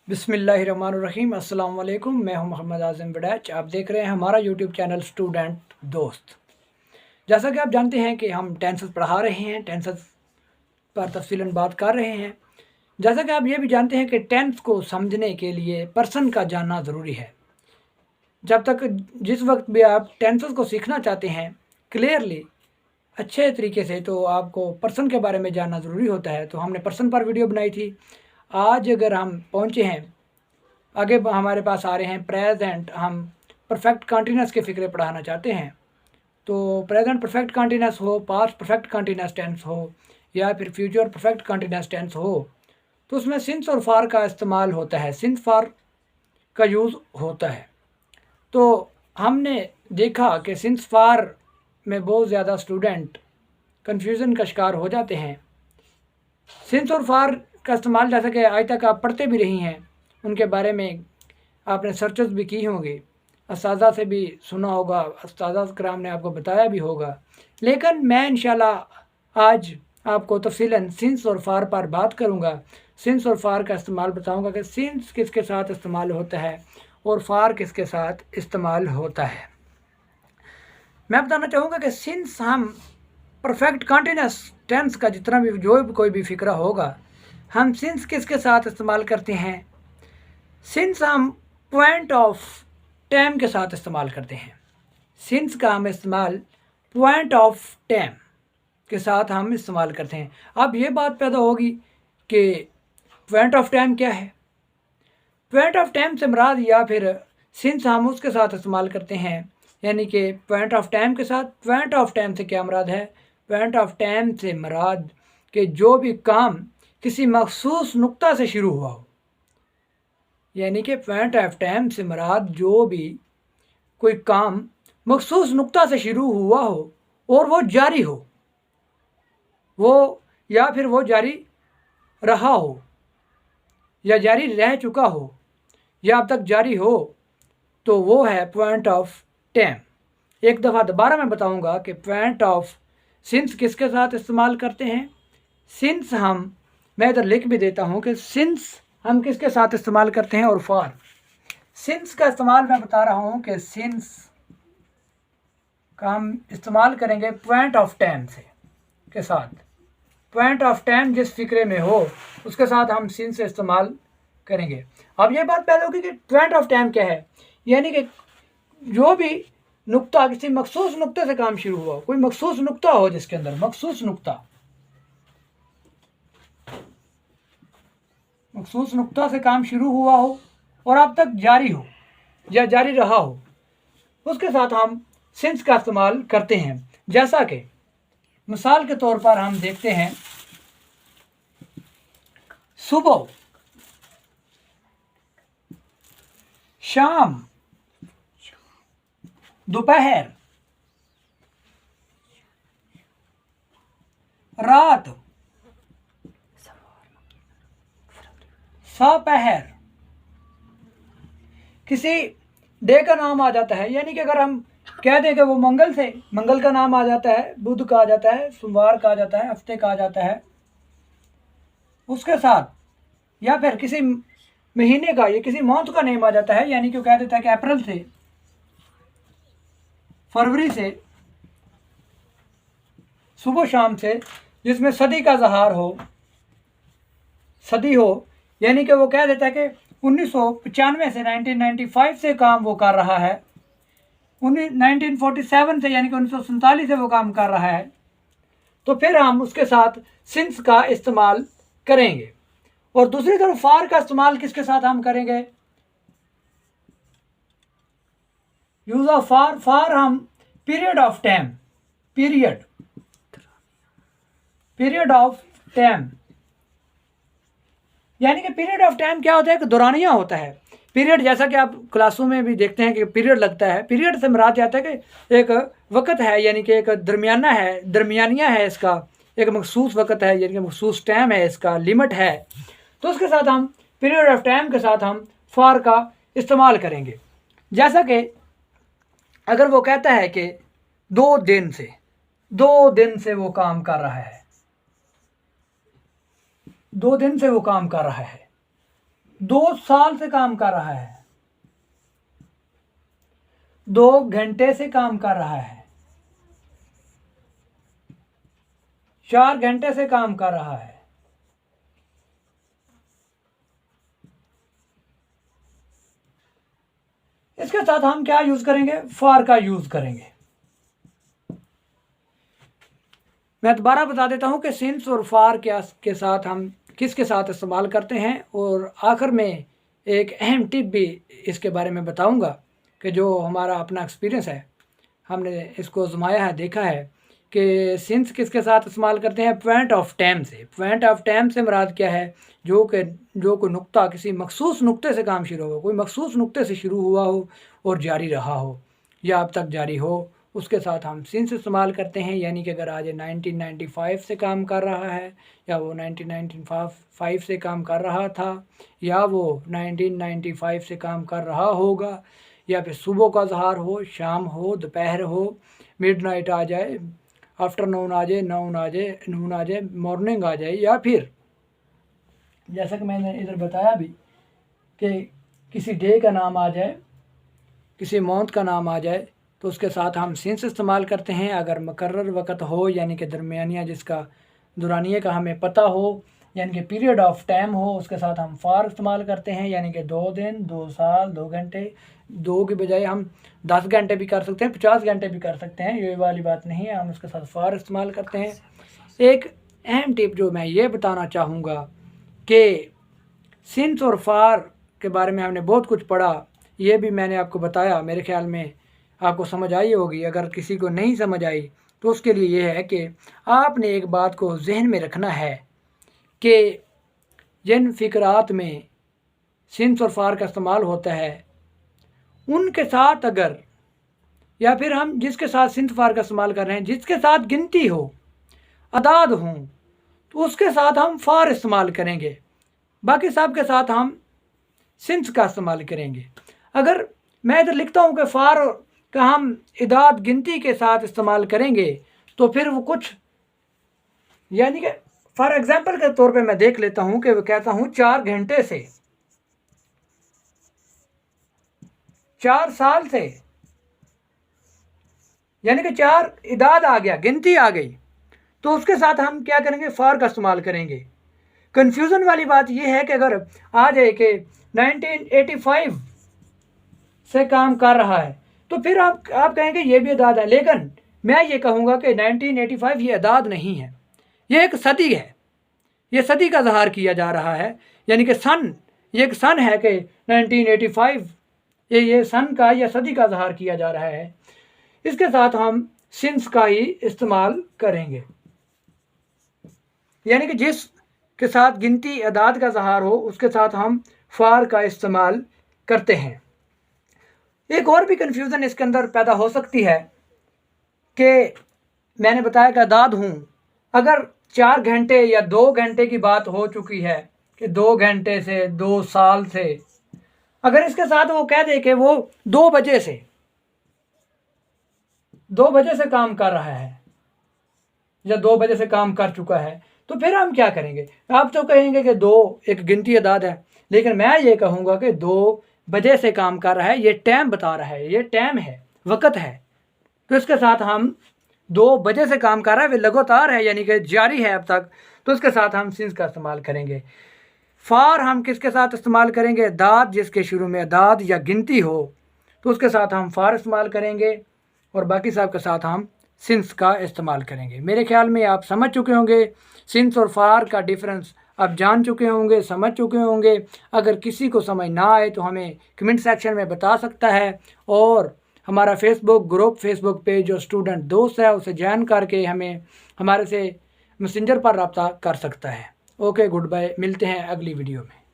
बिस्मिल्लाहिर्रहमानिर्रहीम। अस्सलाम वालेकुम। मैं हूं मोहम्मद आज़म वड़ैच। आप देख रहे हैं हमारा यूट्यूब चैनल स्टूडेंट दोस्त। जैसा कि आप जानते हैं कि हम टेंसेस पढ़ा रहे हैं, टेंसेस पर तफसीलन बात कर रहे हैं। जैसा कि आप ये भी जानते हैं कि टेंस को समझने के लिए पर्सन का जानना ज़रूरी है। जब तक जिस वक्त भी आप टेंसेस को सीखना चाहते हैं क्लियरली अच्छे तरीके से, तो आपको पर्सन के बारे में जानना ज़रूरी होता है। तो हमने पर्सन पर वीडियो बनाई थी। आज अगर हम पहुँचे हैं, आगे हमारे पास आ रहे हैं प्रेजेंट, हम परफेक्ट कंटिन्यूस के फ़िक्रे पढ़ाना चाहते हैं। तो प्रेजेंट परफेक्ट कंटिन्यूस हो, पास्ट परफेक्ट कंटिन्यूस टेंस हो, या फिर फ्यूचर परफेक्ट कंटिन्यूस टेंस हो, तो उसमें सिंस और फार का इस्तेमाल होता है, सिंस फार का यूज़ होता है। तो हमने देखा कि सिंस फार में बहुत ज़्यादा स्टूडेंट कन्फ्यूज़न का शिकार हो जाते हैं। सिंस और फार का इस्तेमाल जैसा कि आज तक आप पढ़ते भी रही हैं, उनके बारे में आपने सर्चेस भी की होंगी, उस्तादा से भी सुना होगा, उस्तादा कराम ने आपको बताया भी होगा। लेकिन मैं इंशाल्लाह आज आपको तफसीलन सिंस और फार पर बात करूंगा। सिंस और फार का इस्तेमाल बताऊंगा कि सिंस किसके साथ इस्तेमाल होता है और फार किसके साथ इस्तेमाल होता है। मैं बताना चाहूँगा कि सिंस हम परफेक्ट कंटिन्यूस टेंस का जितना भी जो भी कोई भी फ़िक्रा होगा, हम सिंस किसके साथ इस्तेमाल करते हैं। सिंस हम पॉइंट ऑफ टाइम के साथ इस्तेमाल करते हैं। सिंस का हम इस्तेमाल पॉइंट ऑफ टाइम के साथ हम इस्तेमाल करते हैं। अब ये बात पैदा होगी कि पॉइंट ऑफ टाइम क्या है। पॉइंट ऑफ टाइम से मुराद, या फिर सिंस हम उसके साथ इस्तेमाल करते हैं, यानी कि पॉइंट ऑफ टाइम के साथ। पॉइंट ऑफ टाइम से क्या मुराद है? पॉइंट ऑफ टाइम से मुराद कि जो भी काम किसी मखसूस नुक्ता से शुरू हुआ हो, यानी कि पॉइंट ऑफ टाइम से मुराद जो भी कोई काम मखसूस नुक्ता से शुरू हुआ हो और वो जारी हो, वो या फिर वो जारी रहा हो, या जारी रह चुका हो, या अब तक जारी हो, तो वो है पॉइंट ऑफ टाइम। एक दफ़ा दोबारा मैं बताऊंगा कि पॉइंट ऑफ सिंस किसके साथ इस्तेमाल करते हैं। सिंस मैं इधर लिख भी देता हूं कि सिंस हम किसके साथ इस्तेमाल करते हैं, और फॉर। सिंस का इस्तेमाल मैं बता रहा हूं कि सिंस का हम इस्तेमाल करेंगे पॉइंट ऑफ टाइम से के साथ। पॉइंट ऑफ टाइम जिस फिक्रे में हो उसके साथ हम सिंस इस्तेमाल करेंगे। अब ये बात पैदा होगी कि पॉइंट ऑफ टाइम क्या है, यानी कि जो भी नुक्ता किसी मखसूस नुक्ते से काम शुरू हुआ, कोई मखसूस नुक्ता हो जिसके अंदर मखसूस नुक्ता से काम शुरू हुआ हो और अब तक जारी हो या जारी रहा हो, उसके साथ हम सिंस का इस्तेमाल करते हैं। जैसा कि मिसाल के तौर पर हम देखते हैं, सुबह, शाम, दोपहर, रात, सपहर। किसी डे का नाम आ जाता है, यानी कि अगर हम कह दें कि वो मंगल का नाम आ जाता है, बुध का आ जाता है, सोमवार का आ जाता है, हफ्ते का आ जाता है, उसके साथ, या फिर किसी महीने का या किसी मंथ का नेम आ जाता है, यानी कि वो कह देता है कि अप्रैल से, फरवरी से, सुबह शाम से, जिसमें सदी का ज़हार हो, सदी हो, यानी कि वो कह देता है कि 1995 से 1995 से काम वो कर रहा है, 1947 से यानी कि 1947 से वो काम कर रहा है, तो फिर हम उसके साथ सिंस का इस्तेमाल करेंगे। और दूसरी तरफ फार का इस्तेमाल किसके साथ हम करेंगे? यूज ऑफ फार हम period of time, period of time, यानी कि पीरियड ऑफ टाइम क्या होता है? कि दौरानिया होता है। पीरियड जैसा कि आप क्लासों में भी देखते हैं कि पीरियड लगता है। पीरियड से मुराद आता है कि एक वक़्त है, यानी कि एक दरमियानिया है, इसका एक मखसूस वक़्त है, यानी कि मखसूस टाइम है, इसका लिमिट है। तो उसके साथ हम पीरियड ऑफ टाइम के साथ हम फॉर का इस्तेमाल करेंगे। जैसा कि अगर वो कहता है कि 2 दिन से वो काम कर रहा है, 2 साल से काम कर रहा है, 2 घंटे से काम कर रहा है, 4 घंटे से काम कर रहा है। इसके साथ हम क्या यूज करेंगे? फॉर का यूज करेंगे। मैं दोबारा बता देता हूं कि सिंस और फॉर के साथ हम किसके साथ इस्तेमाल करते हैं, और आखिर में एक अहम टिप भी इसके बारे में बताऊंगा कि जो हमारा अपना एक्सपीरियंस है, हमने इसको आजमाया है, देखा है कि सिंस किसके साथ इस्तेमाल करते हैं? पॉइंट ऑफ टाइम से। पॉइंट ऑफ टाइम से मुराद क्या है? जो कोई नुक्ता किसी मखसूस नुक्ते से काम शुरू हो, कोई मखसूस नुक्ते से शुरू हुआ हो और जारी रहा हो या अब तक जारी हो, उसके साथ हम सिंस इस्तेमाल करते हैं। यानी कि अगर आज 1995 से काम कर रहा है, या वो 1995 से काम कर रहा था, या वो 1995 से काम कर रहा होगा, या फिर सुबह का ज़हर हो, शाम हो, दोपहर हो, मिडनाइट आ जाए, आफ्टरनून आ जाए, नून आ जाए, मॉर्निंग आ जाए, या फिर जैसा कि मैंने इधर बताया भी कि किसी डे का नाम आ जाए, किसी मंथ का नाम आ जाए, तो उसके साथ हम सिंस इस्तेमाल करते हैं। अगर मुकर्रर वक़्त हो, यानी कि दरमियानिया जिसका दुरानिये का हमें पता हो, यानी कि पीरियड ऑफ टाइम हो, उसके साथ हम फॉर इस्तेमाल करते हैं। यानी कि 2 दिन, 2 साल, 2 घंटे, 2 की बजाय हम 10 घंटे भी कर सकते हैं, 50 घंटे भी कर सकते हैं, ये वाली बात नहीं है, हम उसके साथ फॉर इस्तेमाल करते हैं। एक अहम टिप जो मैं ये बताना चाहूँगा कि सिंस और फॉर के बारे में हमने बहुत कुछ पढ़ा, ये भी मैंने आपको बताया, मेरे ख्याल में आपको समझ आई होगी। अगर किसी को नहीं समझ आई तो उसके लिए ये है कि आपने एक बात को जहन में रखना है कि जिन फ़िक्रात में सिंस और फॉर का इस्तेमाल होता है, उनके साथ अगर, या फिर हम जिसके साथ सिंस फॉर का इस्तेमाल कर रहे हैं, जिसके साथ गिनती हो, अदाद हों, तो उसके साथ हम फॉर इस्तेमाल करेंगे, बाकी सब के साथ हम सिंस का इस्तेमाल करेंगे। अगर मैं इधर लिखता हूँ कि फॉर का हम इदाद गिनती के साथ इस्तेमाल करेंगे, तो फिर वो कुछ, यानी कि फॉर एग्जांपल के तौर पे मैं देख लेता हूँ कि वो कहता हूँ 4 घंटे से, 4 साल से, यानी कि 4 इदाद आ गया, गिनती आ गई, तो उसके साथ हम क्या करेंगे? फॉर का इस्तेमाल करेंगे। कंफ्यूजन वाली बात यह है कि अगर आ जाए कि 1985 से काम कर रहा है, तो फिर आप कहेंगे ये भी अदाद है, लेकिन मैं ये कहूँगा कि 1985 ये अदाद नहीं है, ये एक सदी है, ये सदी का ज़हार किया जा रहा है। यानी कि सन, ये एक सन है कि 1985, ये सन का या सदी का ज़हार किया जा रहा है। इसके साथ हम सिंस का ही इस्तेमाल करेंगे, यानी कि जिस के साथ गिनती अदाद का ज़हार हो, उसके साथ हम फॉर का इस्तेमाल करते हैं। एक और भी कन्फ्यूज़न इसके अंदर पैदा हो सकती है कि मैंने बताया कि अदाद हूँ, अगर 4 घंटे या 2 घंटे की बात हो चुकी है कि 2 घंटे से, 2 साल से, अगर इसके साथ वो कह दे कि वो 2 बजे से, 2 बजे से काम कर रहा है या 2 बजे से काम कर चुका है, तो फिर हम क्या करेंगे? आप तो कहेंगे कि 2 एक गिनती अदाद है, लेकिन मैं ये कहूँगा कि 2 बजे से काम कर रहा है, ये टाइम बता रहा है, ये टाइम है, वक़्त है, तो इसके साथ हम 2 बजे से काम कर रहा है, वे लगातार है, यानी कि जारी है अब तक, तो इसके साथ हम सिंस का इस्तेमाल करेंगे। फॉर हम किसके साथ इस्तेमाल करेंगे? अदाद जिसके शुरू में अदाद या गिनती हो, तो उसके साथ हम फॉर इस्तेमाल करेंगे, और बाकी सब के साथ हम सिंस का इस्तेमाल करेंगे। मेरे ख्याल में आप समझ चुके होंगे, सिंस और फॉर का डिफरेंस आप जान चुके होंगे, समझ चुके होंगे। अगर किसी को समझ ना आए तो हमें कमेंट सेक्शन में बता सकता है, और हमारा फेसबुक ग्रुप, फेसबुक पेज जो स्टूडेंट दोस्त है, उसे ज्वाइन करके हमें हमारे से मैसेंजर पर रब्ता कर सकता है। ओके, गुड बाय, मिलते हैं अगली वीडियो में।